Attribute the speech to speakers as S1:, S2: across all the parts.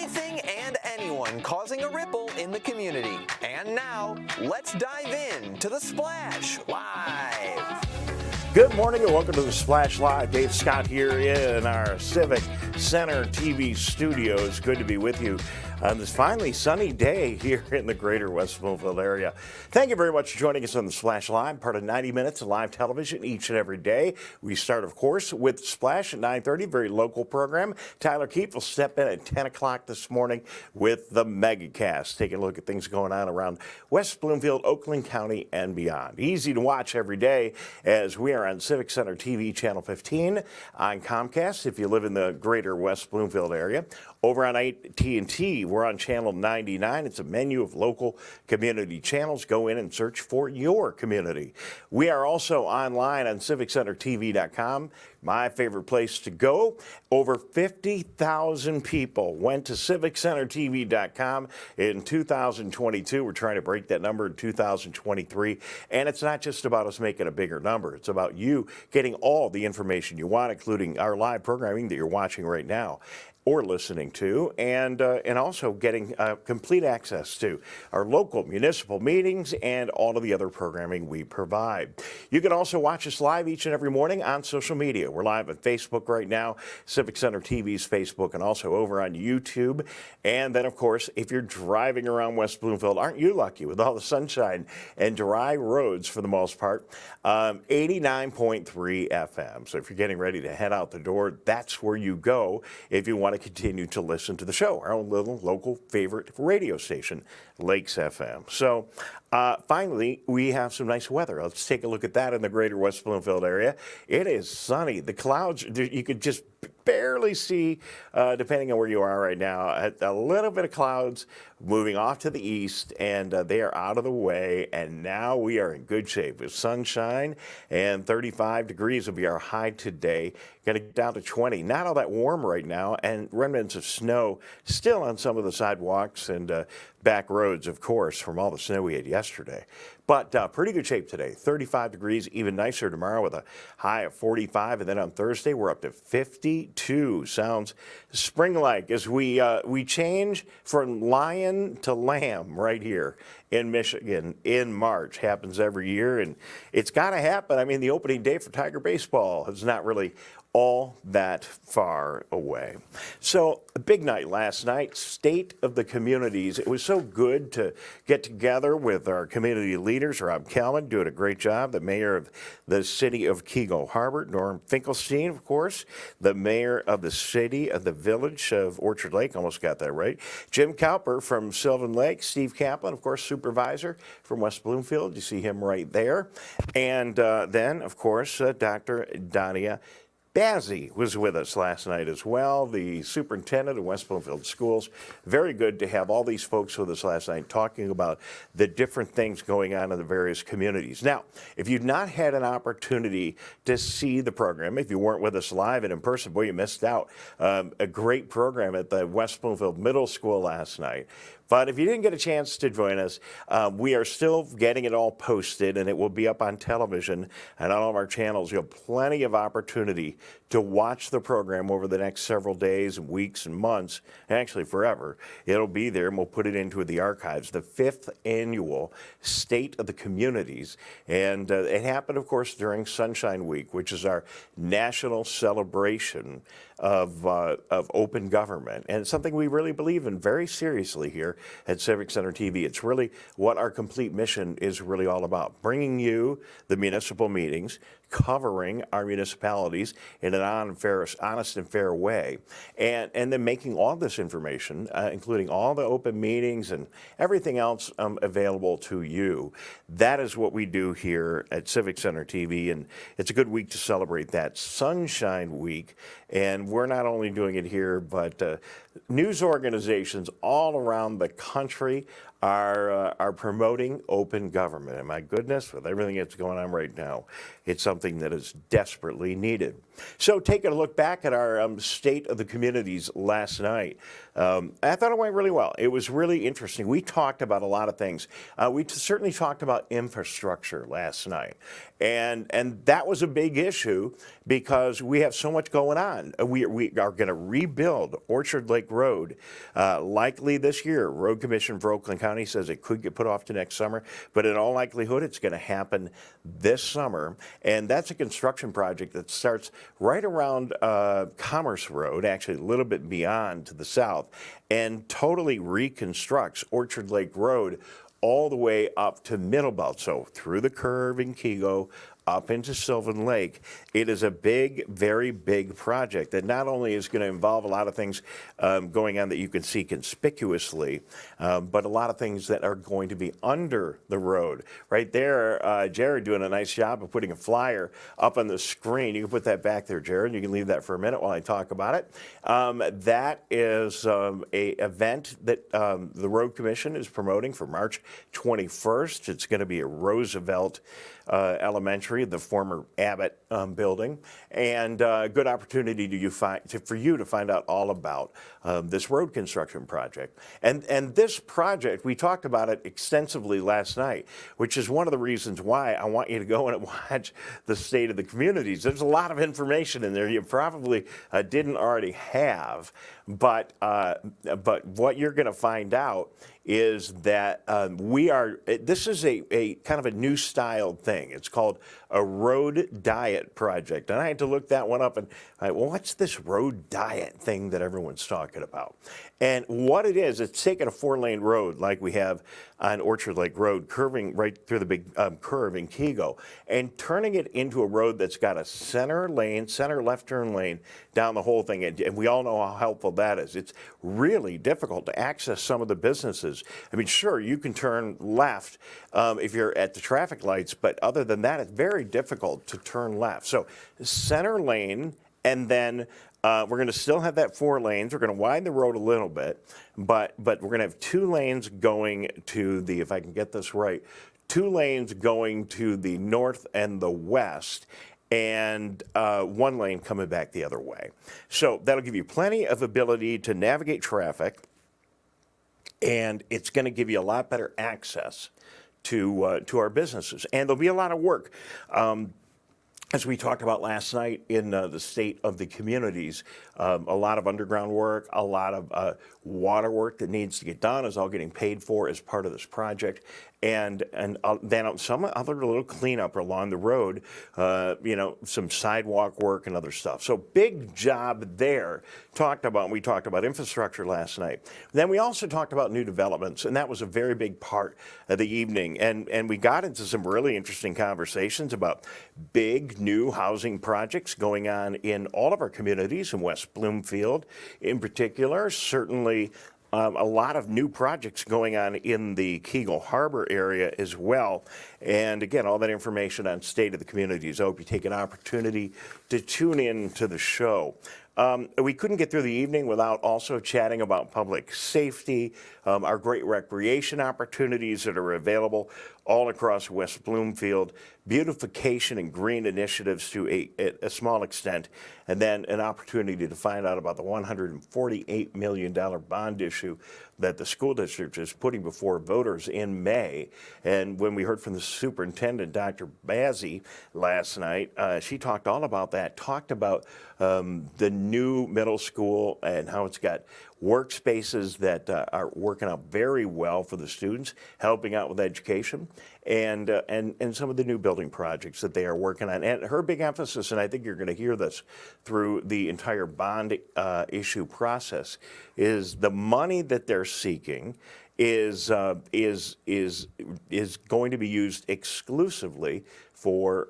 S1: anything and anyone causing a ripple in the community. And now, let's dive in to The Splash Live.
S2: Good morning and welcome to The Splash Live. Dave Scott here in our Civic Center TV studios. Good to be with you on this finally sunny day here in the Greater West Bloomfield area. Thank you very much for joining us on The Splash Live, part of 90 minutes of live television each and every day. We start, of course, with Splash at 9:30, very local program. Tyler Keefe will step in at 10 o'clock this morning with the MegaCast, taking a look at things going on around West Bloomfield, Oakland County, and beyond. Easy to watch every day as we are on Civic Center TV, Channel 15, on Comcast if you live in the Greater West Bloomfield area. Over on AT&T, we're on Channel 99. It's a menu of local community channels. Go in and search for your community. We are also online on CivicCenterTV.com. My favorite place to go. Over 50,000 people went to CivicCenterTV.com in 2022. We're trying to break that number in 2023. And it's not just about us making a bigger number. It's about you getting all the information you want, including our live programming that you're watching right now or listening to, and also getting complete access to our local municipal meetings and all of the other programming we provide. You can also watch us live each and every morning on social media. We're live on Facebook right now, Civic Center TV's Facebook, and also over on YouTube. And then, of course, if you're driving around West Bloomfield, aren't you lucky with all the sunshine and dry roads for the most part? 89.3 FM. So if you're getting ready to head out the door, that's where you go if you want to continue to listen to the show, our own little local favorite radio station, Lakes FM. So finally, we have some nice weather. Let's take a look at that in the Greater West Bloomfield area. It is sunny. The clouds, you could just barely see, depending on where you are right now, a little bit of clouds moving off to the east, and they are out of the way, and now we are in good shape with sunshine, and 35 degrees will be our high today. Going to get down to 20. Not all that warm right now, and remnants of snow still on some of the sidewalks and back roads, of course, from all the snow we had yesterday. But pretty good shape today. 35 degrees, even nicer tomorrow with a high of 45. And then on Thursday, we're up to 52. Sounds spring-like as we change from lion to lamb right here in Michigan in March. Happens every year, and it's got to happen. I mean, the opening day for Tiger baseball is not really all that far away. So a big night last night, State of the Communities. It was so good to get together with our community leaders. Rob Kalman doing a great job, the mayor of the city of Keego Harbor, Norm Finkelstein, of course, the mayor of the city of the village of Orchard Lake, almost got that right, Jim Cowper from Sylvan Lake, Steve Kaplan, of course, supervisor from West Bloomfield. You see him right there. And then, of course, Dr. Dania Bazzi was with us last night as well, the superintendent of West Bloomfield Schools. Very good to have all these folks with us last night talking about the different things going on in the various communities. Now, if you've not had an opportunity to see the program, if you weren't with us live and in person, boy, you missed out. A great program at the West Bloomfield Middle School last night. But if you didn't get a chance to join us, we are still getting it all posted, and it will be up on television and on all of our channels. You'll have plenty of opportunity to watch the program over the next several days, weeks, and months, and actually forever. It'll be there, and we'll put it into the archives. The 5th annual State of the Communities, and it happened, of course, during Sunshine Week, which is our national celebration of open government, and it's something we really believe in very seriously here at Civic Center TV. It's really what our complete mission is really all about, bringing you the municipal meetings, covering our municipalities in an honest and fair way, and then making all this information, including all the open meetings and everything else available to you. That is what we do here at Civic Center TV, and it's a good week to celebrate that Sunshine Week. And we're not only doing it here, but news organizations all around the country are promoting open government. And my goodness, with everything that's going on right now, it's something that is desperately needed. So taking a look back at our State of the Communities last night, I thought it went really well. It was really interesting. We talked about a lot of things. We certainly talked about infrastructure last night. And that was a big issue because we have so much going on. We are going to rebuild Orchard Lake Road likely this year. Road Commission for Oakland County says it could get put off to next summer, but in all likelihood, it's going to happen this summer. And that's a construction project that starts right around Commerce Road, actually a little bit beyond to the south, and totally reconstructs Orchard Lake Road all the way up to Middlebelt, so through the curve in Kego, up into Sylvan Lake. It is a big, very big project that not only is going to involve a lot of things going on that you can see conspicuously, but a lot of things that are going to be under the road. Right there, Jared doing a nice job of putting a flyer up on the screen. You can put that back there, Jared. You can leave that for a minute while I talk about it. That is a event that the Road Commission is promoting for March 21st. It's going to be at Roosevelt Elementary, the former Abbott building, and a good opportunity for you to find out all about this road construction project. And this project, we talked about it extensively last night, which is one of the reasons why I want you to go and watch the State of the Communities. There's a lot of information in there you probably didn't already have, but what you're going to find out is that this is a kind of a new style thing. It's called a road diet project. And I had to look that one up and, well, what's this road diet thing that everyone's talking about? And what it is, it's taking a 4-lane road like we have on Orchard Lake Road, curving right through the big curve in Kego, and turning it into a road that's got a center left turn lane down the whole thing. And we all know how helpful that is. It's really difficult to access some of the businesses. I mean, sure, you can turn left if you're at the traffic lights, but other than that, it's very difficult to turn left. So center lane, and then we're going to still have that 4 lanes. We're going to widen the road a little bit, but we're going to have 2 lanes going to the, if I can get this right, 2 lanes going to the north and the west, and 1 lane coming back the other way. So that'll give you plenty of ability to navigate traffic, and it's going to give you a lot better access to our businesses. And there'll be a lot of work. As we talked about last night in the State of the Communities, a lot of underground work, a lot of water work that needs to get done is all getting paid for as part of this project. And then some other little cleanup along the road, some sidewalk work and other stuff. So big job there. We talked about infrastructure last night. Then we also talked about new developments, and that was a very big part of the evening. And we got into some really interesting conversations about big new housing projects going on in all of our communities, in West Bloomfield in particular. Certainly a lot of new projects going on in the Kegel Harbor area as well. And again, all that information on State of the Communities. I hope you take an opportunity to tune in to the show. We couldn't get through the evening without also chatting about public safety, our great recreation opportunities that are available all across West Bloomfield, beautification and green initiatives to a small extent, and then an opportunity to find out about the $148 million bond issue that the school district is putting before voters in May. And when we heard from the superintendent, Dr. Bazzi, last night, she talked all about that, talked about the new middle school and how it's got workspaces that are working out very well for the students, helping out with education, and some of the new building projects that they are working on. And her big emphasis, and I think you're going to hear this through the entire bond issue process, is the money that they're seeking is going to be used exclusively for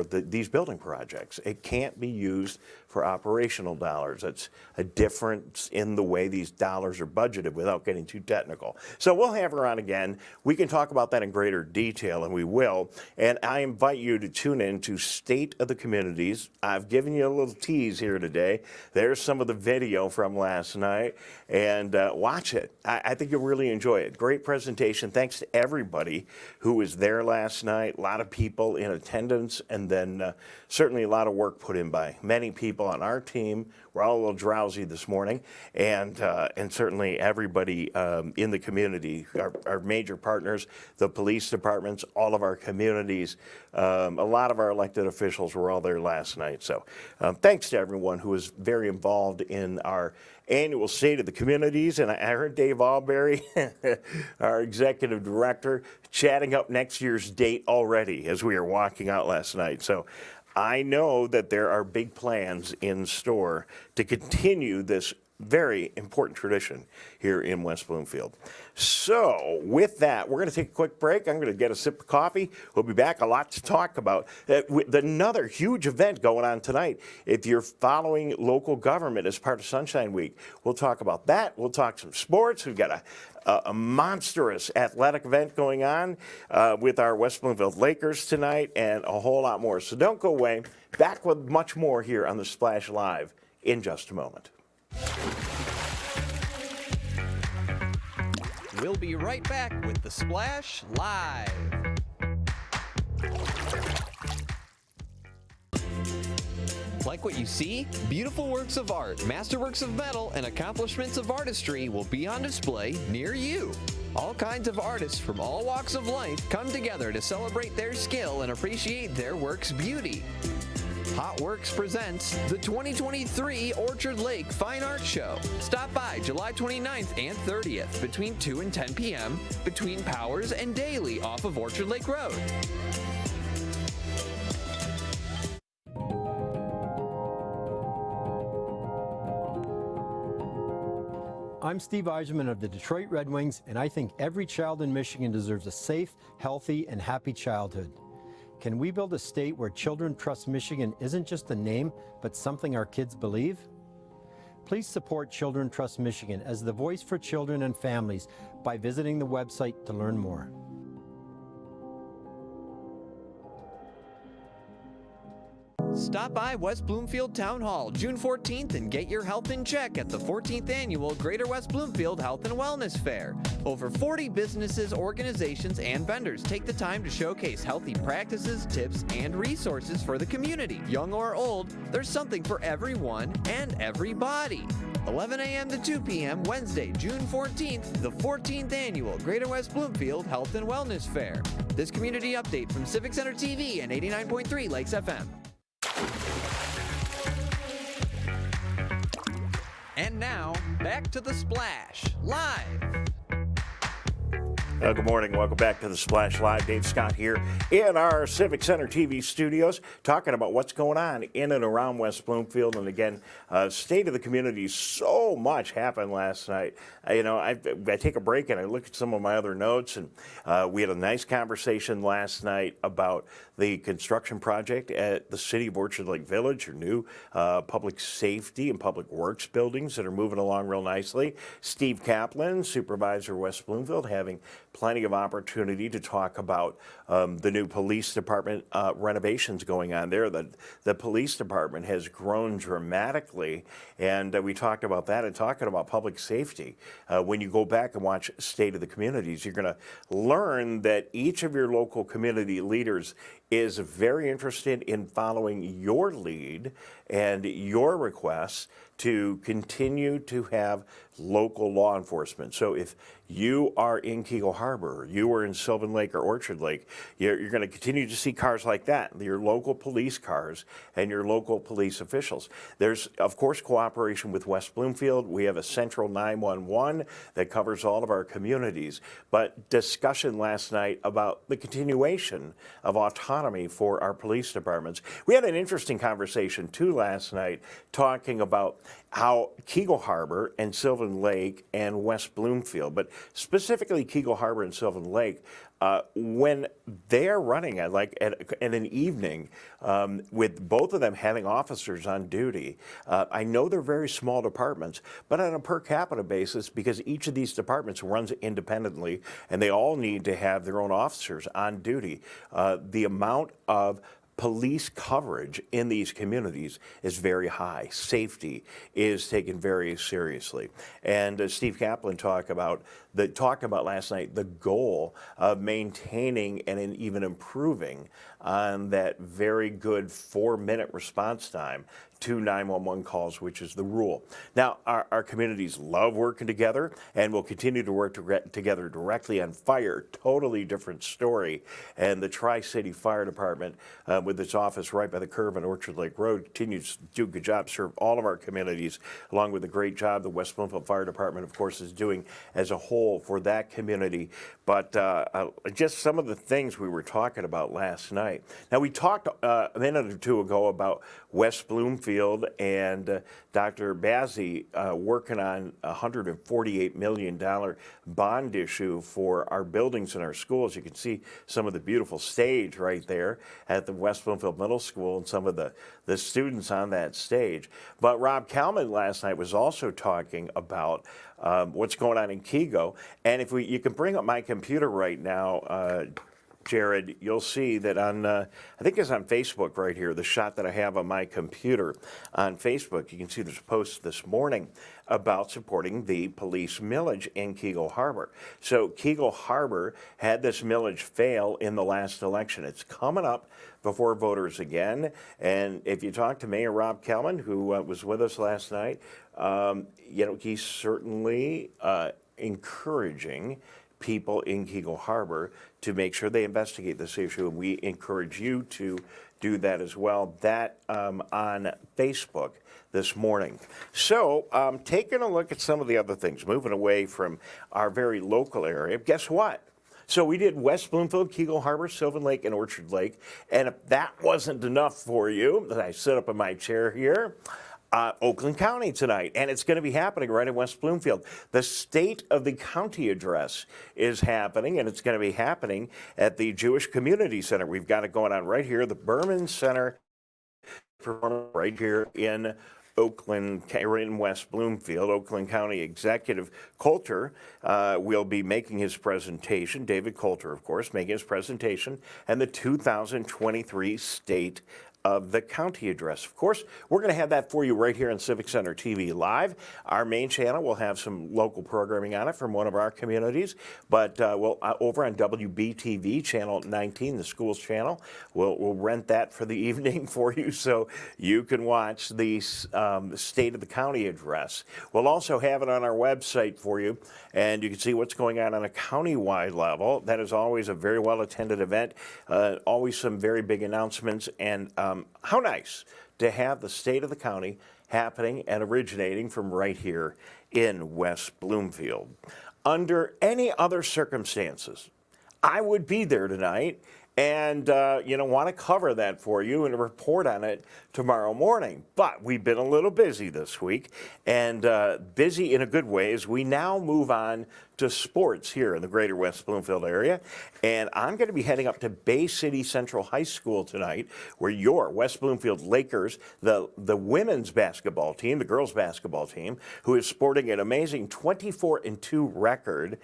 S2: these building projects. It can't be used for operational dollars. That's a difference in the way these dollars are budgeted without getting too technical. So we'll have her on again. We can talk about that in greater detail, and we will. And I invite you to tune in to State of the Communities. I've given you a little tease here today. There's some of the video from last night, and watch it. I think you'll really enjoy it. Great presentation. Thanks to everybody who was there last night. A lot of people in attendance, and then certainly a lot of work put in by many people on our team. We're all a little drowsy this morning, and certainly everybody in the community, our major partners, the police departments, all of our communities, a lot of our elected officials were all there last night. So thanks to everyone who was very involved in our annual State of the Communities. And I heard Dave Alberry, our executive director, chatting up next year's date already as we were walking out last night. So I know that there are big plans in store to continue this very important tradition here in West Bloomfield. So with that, we're going to take a quick break. I'm going to get a sip of coffee. We'll be back. A lot to talk about. With another huge event going on tonight. If you're following local government as part of Sunshine Week, we'll talk about that. We'll talk some sports. We've got a monstrous athletic event going on with our West Bloomfield Lakers tonight, and a whole lot more. So don't go away. Back with much more here on the Splash Live in just a moment.
S1: We'll be right back with the Splash Live. Like what you see? Beautiful works of art, masterworks of metal, and accomplishments of artistry will be on display near you. All kinds of artists from all walks of life come together to celebrate their skill and appreciate their work's beauty. Hot Works presents the 2023 Orchard Lake Fine Art Show. Stop by July 29th and 30th between 2 and 10 p.m. between Powers and Daly off of Orchard Lake Road.
S3: I'm Steve Eiserman of the Detroit Red Wings, and I think every child in Michigan deserves a safe, healthy, and happy childhood. Can we build a state where Children Trust Michigan isn't just a name, but something our kids believe? Please support Children Trust Michigan as the voice for children and families by visiting the website to learn more.
S1: Stop by West Bloomfield Town Hall June 14th and get your health in check at the 14th Annual Greater West Bloomfield Health and Wellness Fair. Over 40 businesses, organizations, and vendors take the time to showcase healthy practices, tips, and resources for the community. Young or old, there's something for everyone and everybody. 11 a.m. to 2 p.m. Wednesday, June 14th, the 14th Annual Greater West Bloomfield Health and Wellness Fair. This community update from Civic Center TV and 89.3 Lakes FM. And now, back to the Splash Live.
S2: Good morning. Welcome back to the Splash Live. Dave Scott here in our Civic Center TV studios, talking about what's going on in and around West Bloomfield. And again, State of the Community. So much happened last night. I take a break and I look at some of my other notes, and we had a nice conversation last night about the construction project at the City of Orchard Lake Village, your new public safety and public works buildings that are moving along real nicely. Steve Kaplan, Supervisor West Bloomfield, having plenty of opportunity to talk about the new police department renovations going on there. The police department has grown dramatically, and we talked about that and talking about public safety. When you go back and watch State of the Communities, you're going to learn that each of your local community leaders is very interested in following your lead and your requests to continue to have local law enforcement. So if you are in Keego Harbor, you are in Sylvan Lake or Orchard Lake, you're going to continue to see cars like that, your local police cars and your local police officials. There's, of course, cooperation with West Bloomfield. We have a central 911 that covers all of our communities, but discussion last night about the continuation of autonomy for our police departments. We had an interesting conversation, too, last night talking about how Keagle Harbor and Sylvan Lake and West Bloomfield, but specifically Keagle Harbor and Sylvan Lake, when they're running at an evening with both of them having officers on duty, I know they're very small departments, but on a per capita basis, because each of these departments runs independently and they all need to have their own officers on duty, the amount of police coverage in these communities is very high. Safety is taken very seriously. And Steve Kaplan talked about last night the goal of maintaining and even improving on that very good 4-minute response time to 911 calls, which is the rule. Now, our communities love working together and will continue to work together directly on fire. Totally different story. And the Tri-City Fire Department, with its office right by the curve on Orchard Lake Road, continues to do a good job, serve all of our communities, along with the great job the West Bloomfield Fire Department, of course, is doing as a whole for that community. But just some of the things we were talking about last night. Now, we talked a minute or two ago about West Bloomfield and Dr. Bazzi working on a $148 million bond issue for our buildings and our schools. You can see some of the beautiful stage right there at the West Bloomfield Middle School and some of the students on that stage. But Rob Kalman last night was also talking about what's going on in Keego. And if you can bring up my computer right now, Jared, you'll see that on, I think it's on Facebook right here, the shot that I have on my computer on Facebook. You can see there's a post this morning about supporting the police millage in Keagle Harbor. So Keagle Harbor had this millage fail in the last election. It's coming up before voters again. And if you talk to Mayor Rob Kalman, who was with us last night, he's certainly encouraging people in Keagle Harbor to make sure they investigate this issue, and we encourage you to do that as well. That on Facebook this morning. So taking a look at some of the other things, moving away from our very local area, guess what? So we did West Bloomfield, Keagle Harbor, Sylvan Lake, and Orchard Lake. And if that wasn't enough for you, I sit up in my chair here, Oakland County tonight, and it's going to be happening right in West Bloomfield. The State of the County Address is happening, and it's going to be happening at the Jewish Community Center. We've got it going on right here, the Berman Center, right here in Oakland, or in West Bloomfield. Oakland County Executive Coulter will be making his presentation. David Coulter, of course, making his presentation, and the 2023 State of the County Address. Of course, we're going to have that for you right here on Civic Center TV Live. Our main channel will have some local programming on it from one of our communities, but we'll over on WBTV Channel 19, the schools channel, we'll rent that for the evening for you so you can watch the State of the County Address. We'll also have it on our website for you, and you can see what's going on a county-wide level. That is always a very well-attended event, always some very big announcements, and how nice to have the State of the County happening and originating from right here in West Bloomfield. Under any other circumstances, I would be there tonight and want to cover that for you and report on it tomorrow morning. But we've been a little busy this week, and busy in a good way as we now move on to sports here in the Greater West Bloomfield area. And I'm going to be heading up to Bay City Central High School tonight, where your West Bloomfield Lakers, the women's basketball team, the girls basketball team, who is sporting an amazing 24-2 record,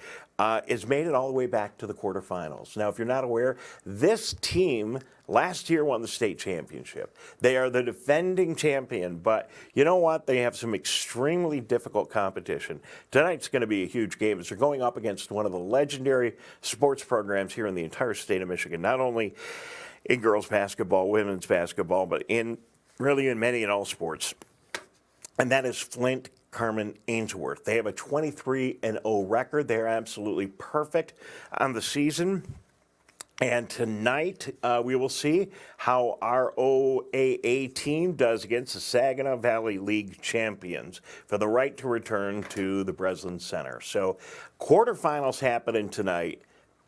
S2: is made it all the way back to the quarterfinals. Now, if you're not aware, this team last year won the state championship. They are the defending champion, but you know what? They have some extremely difficult competition. Tonight's going to be a huge game as they're going up against one of the legendary sports programs here in the entire state of Michigan, not only in girls basketball, women's basketball, but in many and all sports. And that is Flint Carmen Ainsworth. They have a 23-0 record. They're absolutely perfect on the season. And tonight, we will see how our OAA team does against the Saginaw Valley League champions for the right to return to the Breslin Center. So quarterfinals happening tonight.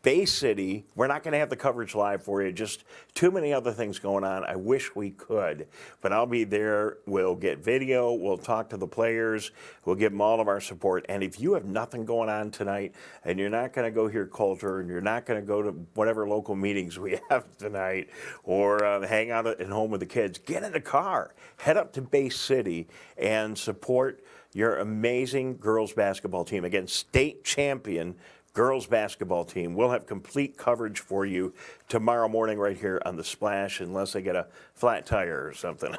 S2: Bay City, we're not going to have the coverage live for you. Just too many other things going on. I wish we could, but I'll be there. We'll get video. We'll talk to the players. We'll give them all of our support. And if you have nothing going on tonight and you're not going to go hear Coulter and you're not going to go to whatever local meetings we have tonight or hang out at home with the kids, get in the car. Head up to Bay City and support your amazing girls basketball team. Again, state champion girls basketball team. We'll have complete coverage for you tomorrow morning right here on The Splash, unless they get a flat tire or something,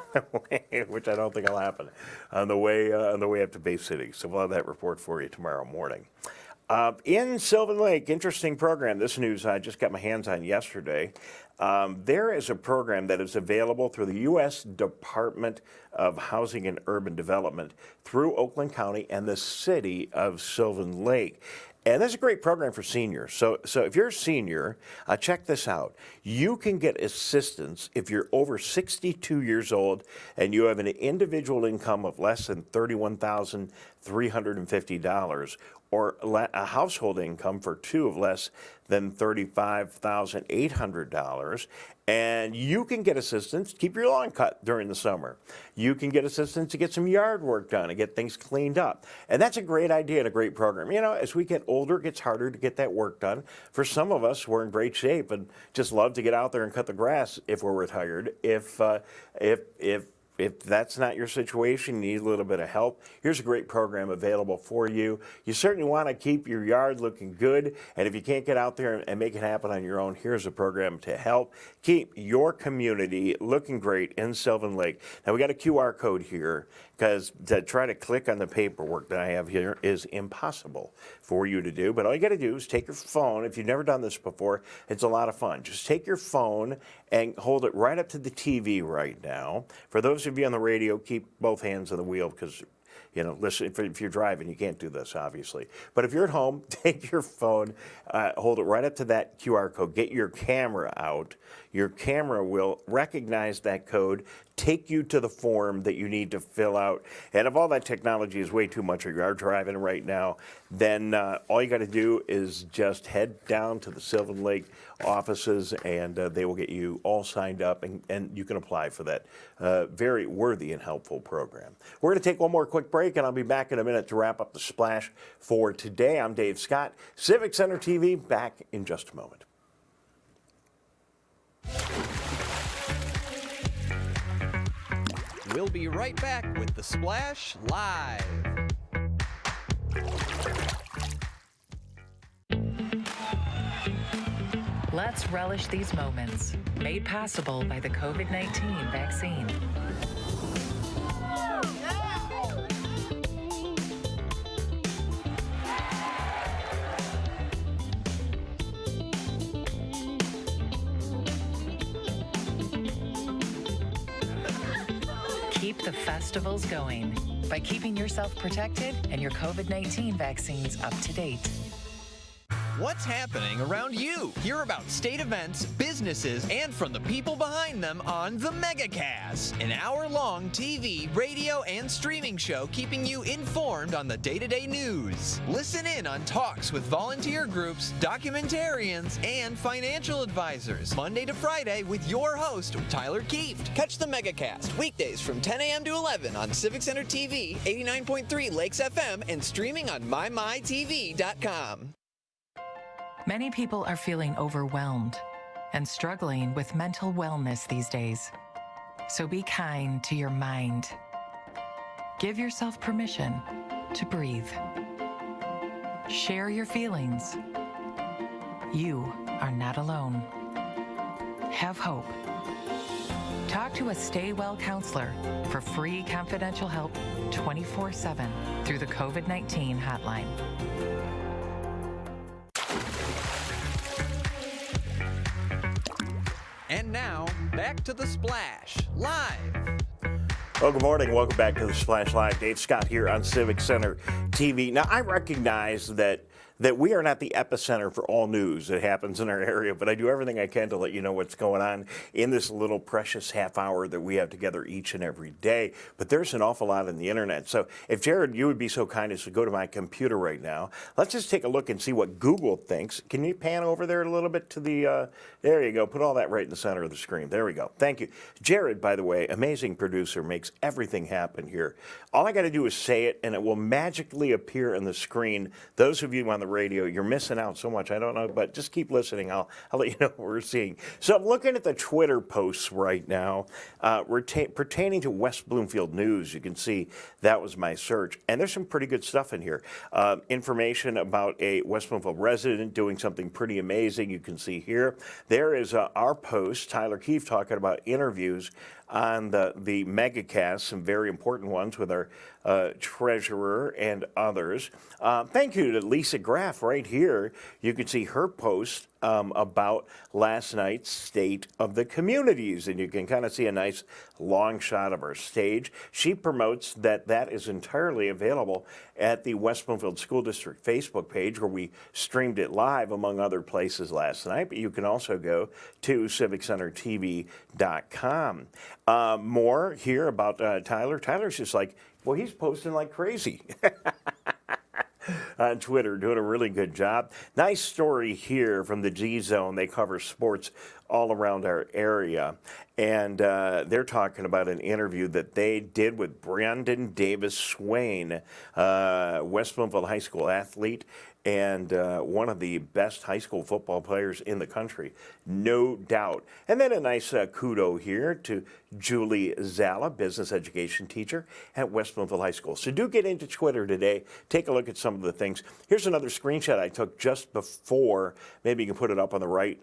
S2: which I don't think will happen on the way up to Bay City. So we'll have that report for you tomorrow morning. In Sylvan Lake, interesting program. This news I just got my hands on yesterday. There is a program that is available through the U.S. Department of Housing and Urban Development through Oakland County and the city of Sylvan Lake. And that's a great program for seniors. So if you're a senior, check this out. You can get assistance if you're over 62 years old and you have an individual income of less than $31,350 or a household income for two of less than $35,800. And you can get assistance to keep your lawn cut during the summer. You can get assistance to get some yard work done and get things cleaned up. And that's a great idea and a great program. You know, as we get older, it gets harder to get that work done. For some of us, we're in great shape and just love to get out there and cut the grass if we're retired. If that's not your situation, you need a little bit of help, here's a great program available for you. You certainly want to keep your yard looking good, and if you can't get out there and make it happen on your own, here's a program to help keep your community looking great in Sylvan Lake. Now, we got a QR code here, because to try to click on the paperwork that I have here is impossible for you to do, but all you got to do is take your phone. If you've never done this before, it's a lot of fun. Just take your phone and hold it right up to the TV right now. For those of you on the radio, keep both hands on the wheel, because, you know, listen, if you're driving, you can't do this, obviously. But if you're at home, take your phone, hold it right up to that QR code, get your camera out. Your camera will recognize that code, take you to the form that you need to fill out. And if all that technology is way too much, or you are driving right now, then all you got to do is just head down to the Sylvan Lake offices, and they will get you all signed up, and you can apply for that very worthy and helpful program. We're going to take one more quick break, and I'll be back in a minute to wrap up the Splash for today. I'm Dave Scott, Civic Center TV, back in just a moment.
S1: We'll be right back with The Splash Live.
S4: Let's relish these moments, made possible by the COVID-19 vaccine. Keep the festivals going by keeping yourself protected and your COVID-19 vaccines up to date.
S1: What's happening around you? Hear about state events, businesses, and from the people behind them on The MegaCast, an hour-long TV, radio, and streaming show keeping you informed on the day-to-day news. Listen in on talks with volunteer groups, documentarians, and financial advisors, Monday to Friday with your host, Tyler Kieft. Catch The MegaCast weekdays from 10 a.m. to 11 on Civic Center TV, 89.3 Lakes FM, and streaming on mymytv.com.
S4: Many people are feeling overwhelmed and struggling with mental wellness these days. So be kind to your mind. Give yourself permission to breathe. Share your feelings. You are not alone. Have hope. Talk to a Stay Well counselor for free confidential help 24/7 through the COVID-19 hotline.
S1: And now, back to The Splash Live.
S2: Well, good morning. Welcome back to The Splash Live. Dave Scott here on Civic Center TV. Now, I recognize that we are not the epicenter for all news that happens in our area, but I do everything I can to let you know what's going on in this little precious half hour that we have together each and every day. But there's an awful lot on the internet. So if, Jared, you would be so kind as to go to my computer right now, let's just take a look and see what Google thinks. Can you pan over there a little bit to the, there you go, put all that right in the center of the screen. There we go. Thank you. Jared, by the way, amazing producer, makes everything happen here. All I got to do is say it, and it will magically appear on the screen. Those of you on the radio, you're missing out so much. I don't know, but just keep listening. I'll let you know what we're seeing. So I'm looking at the Twitter posts right now pertaining to West Bloomfield news. You can see that was my search, and there's some pretty good stuff in here. Information about a West Bloomfield resident doing something pretty amazing. You can see here. There is our post, Tyler Keefe, talking about interviews on the megacast, some very important ones with our treasurer and others. Thank you to Lisa Graff right here. You can see her post about last night's State of the Communities, and you can kind of see a nice long shot of our stage. She promotes that is entirely available at the West Bloomfield School District Facebook page, where we streamed it live, among other places, last night. But you can also go to civiccentertv.com. More here about Tyler. Tyler's just like, well, he's posting like crazy. On Twitter, doing a really good job. Nice story here from the G Zone. They cover sports all around our area, and they're talking about an interview that they did with Brandon Davis Swain, West Bloomfield High School athlete, and one of the best high school football players in the country, no doubt. And then a nice kudo here to Julie Zala, business education teacher at West Bloomfield High School. So do get into Twitter today. Take a look at some of the things. Here's another screenshot I took just before, maybe you can put it up on the right,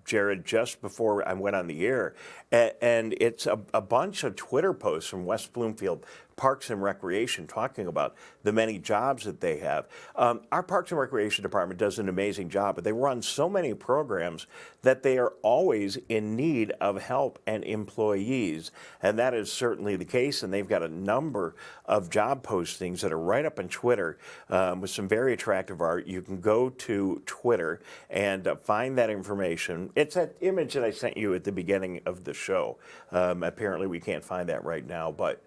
S2: Jared, just before I went on the air. And it's a bunch of Twitter posts from West Bloomfield Parks and Recreation talking about the many jobs that they have. Our Parks and Recreation Department does an amazing job, but they run so many programs that they are always in need of help and employees. And that is certainly the case. And they've got a number of job postings that are right up on Twitter with some very attractive art. You can go to Twitter and find that information. It's that image that I sent you at the beginning of the show. Apparently we can't find that right now, but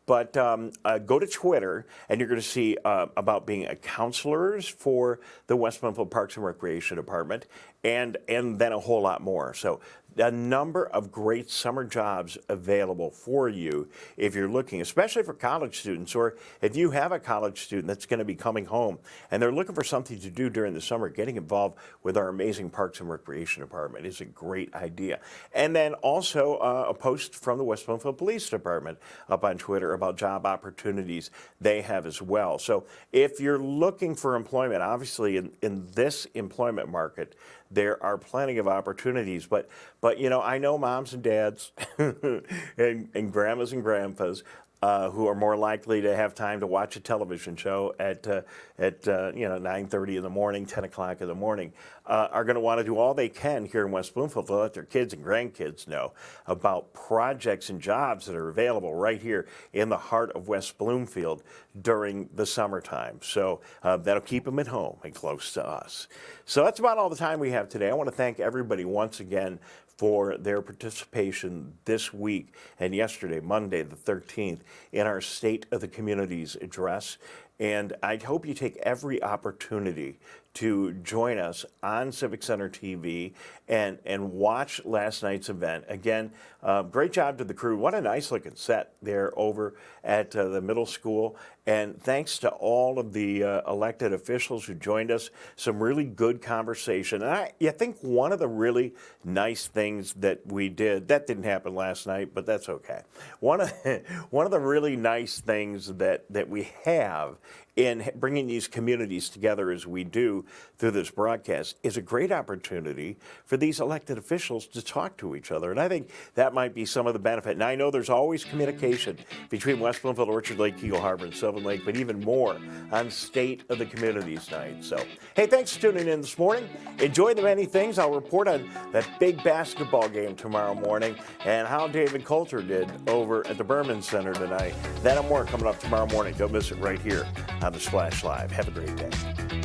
S2: go to Twitter, and you're going to see about being counselors for the West Bloomfield Parks and Recreation Department, and then a whole lot more. So a number of great summer jobs available for you if you're looking, especially for college students, or if you have a college student that's going to be coming home and they're looking for something to do during the summer. Getting involved with our amazing Parks and Recreation Department is a great idea. And then also a post from the West Bloomfield Police Department up on Twitter about job opportunities they have as well. So if you're looking for employment, obviously in this employment market, there are plenty of opportunities, but you know, I know moms and dads and grandmas and grandpas who are more likely to have time to watch a television show at 9:30 in the morning, 10 o'clock in the morning, are going to want to do all they can here in West Bloomfield to let their kids and grandkids know about projects and jobs that are available right here in the heart of West Bloomfield during the summertime. So that'll keep them at home and close to us. So that's about all the time we have today. I want to thank everybody once again for their participation this week and yesterday, Monday the 13th, in our State of the Communities address. And I hope you take every opportunity to join us on Civic Center TV and watch last night's event. Again, great job to the crew. What a nice looking set there over at the middle school. And thanks to all of the elected officials who joined us. Some really good conversation. And I think one of the really nice things that we did, that didn't happen last night, but that's okay. One of the really nice things that we have in bringing these communities together as we do through this broadcast is a great opportunity for these elected officials to talk to each other. And I think that might be some of the benefit. And I know there's always communication between West Bloomfield, Orchard Lake, Eagle Harbor, and Sylvan Lake, but even more on State of the Communities night. So, hey, thanks for tuning in this morning. Enjoy the many things. I'll report on that big basketball game tomorrow morning and how David Coulter did over at the Berman Center tonight. That and more coming up tomorrow morning. Don't miss it right here on the Splash Live. Have a great day.